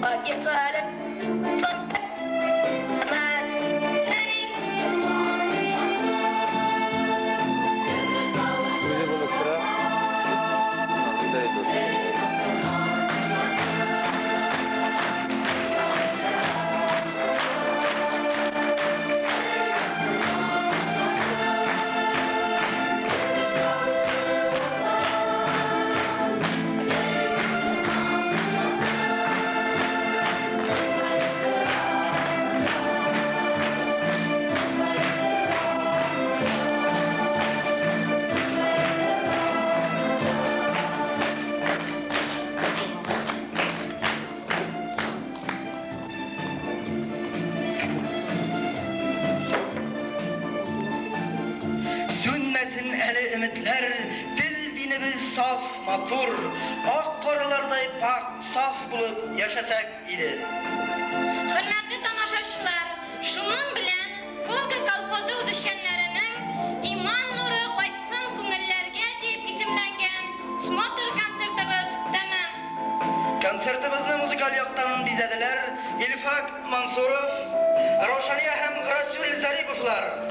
Öyle balık sıra. Sünmesin eli ümitler, dil dinimiz saf, matur, ak korularday pak, saf bulup yaşasak idi. Hürmetli tamaşaçılar, şunun bilen Volga kolxozu uzuşenlerinin iman nuru qaytsın күңелләргә дип исемләнгән Смотр концертыбыз тәмам. Konsertimizni muzikal yoqdan bizadilar İlfak Mansurov, Roshaniya ham Rasul Zaripovlar.